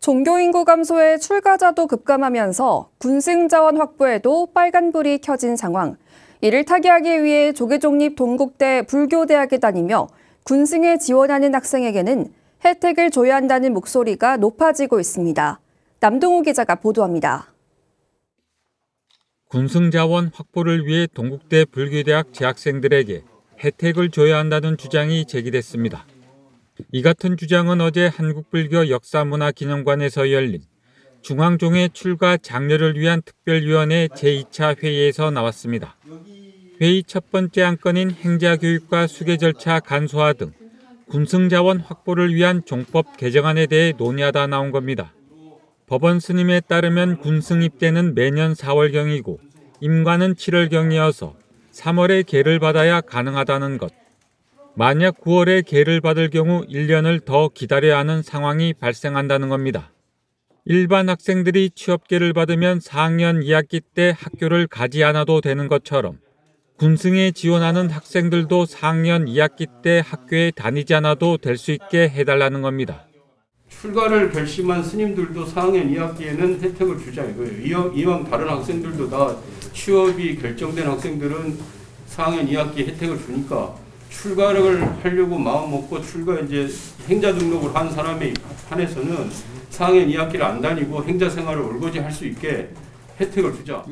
종교인구 감소에 출가자도 급감하면서 군승자원 확보에도 빨간불이 켜진 상황. 이를 타개하기 위해 조계종립 동국대 불교대학에 다니며 군승에 지원하는 학생에게는 혜택을 줘야 한다는 목소리가 높아지고 있습니다. 남동우 기자가 보도합니다. 군승자원 확보를 위해 동국대 불교대학 재학생들에게 혜택을 줘야 한다는 주장이 제기됐습니다. 이 같은 주장은 어제 한국불교 역사문화기념관에서 열린 중앙종회 출가 장려를 위한 특별위원회 제2차 회의에서 나왔습니다. 회의 첫 번째 안건인 행자교육과 수계 절차 간소화 등 군승자원 확보를 위한 종법 개정안에 대해 논의하다 나온 겁니다. 법원 스님에 따르면 군승 입대는 매년 4월경이고 임관은 7월경이어서 3월에 계를 받아야 가능하다는 것. 만약 9월에 계를 받을 경우 1년을 더 기다려야 하는 상황이 발생한다는 겁니다. 일반 학생들이 취업계를 받으면 4학년 2학기 때 학교를 가지 않아도 되는 것처럼 군승에 지원하는 학생들도 4학년 2학기 때 학교에 다니지 않아도 될 수 있게 해달라는 겁니다. 출가를 결심한 스님들도 4학년 2학기에는 혜택을 주자 이거예요. 이왕 다른 학생들도 다 취업이 결정된 학생들은 4학년 2학기 혜택을 주니까 출가를 하려고 마음 먹고 출가 이제 행자 등록을 한 사람에 한해서는 4학년 2학기를 안 다니고 행자 생활을 올고지 할 수 있게 혜택을 주자.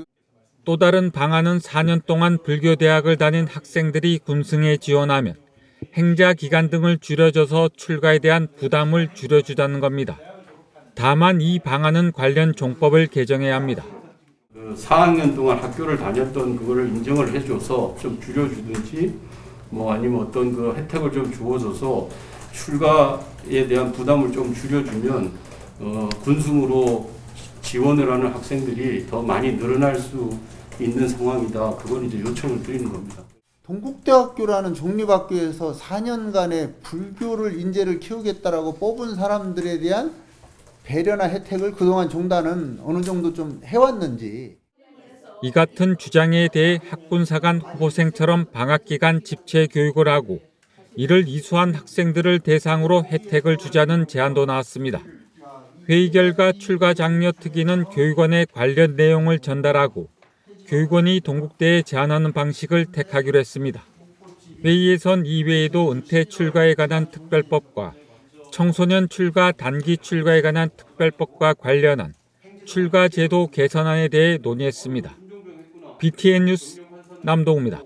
또 다른 방안은 4년 동안 불교대학을 다닌 학생들이 군승에 지원하면 행자 기간 등을 줄여줘서 출가에 대한 부담을 줄여주자는 겁니다. 다만 이 방안은 관련 종법을 개정해야 합니다. 4학년 동안 학교를 다녔던 그거를 인정을 해줘서 좀 줄여주든지 아니면 어떤 그 혜택을 좀 주어줘서 출가에 대한 부담을 좀 줄여주면 군승으로 지원을 하는 학생들이 더 많이 늘어날 수 있는 상황이다. 그건 이제 요청을 드리는 겁니다. 동국대학교라는 종립학교에서 4년간의 불교를 인재를 키우겠다라고 뽑은 사람들에 대한 배려나 혜택을 그동안 종단은 어느 정도 좀 해왔는지. 이 같은 주장에 대해 학군사간 후보생처럼 방학기간 집체 교육을 하고 이를 이수한 학생들을 대상으로 혜택을 주자는 제안도 나왔습니다. 회의 결과 출가 장려 특위는 교육원에 관련 내용을 전달하고 교육원이 동국대에 제안하는 방식을 택하기로 했습니다. 회의에선 이외에도 은퇴 출가에 관한 특별법과 청소년 출가 단기 출가에 관한 특별법과 관련한 출가 제도 개선안에 대해 논의했습니다. BTN 뉴스 남동우입니다.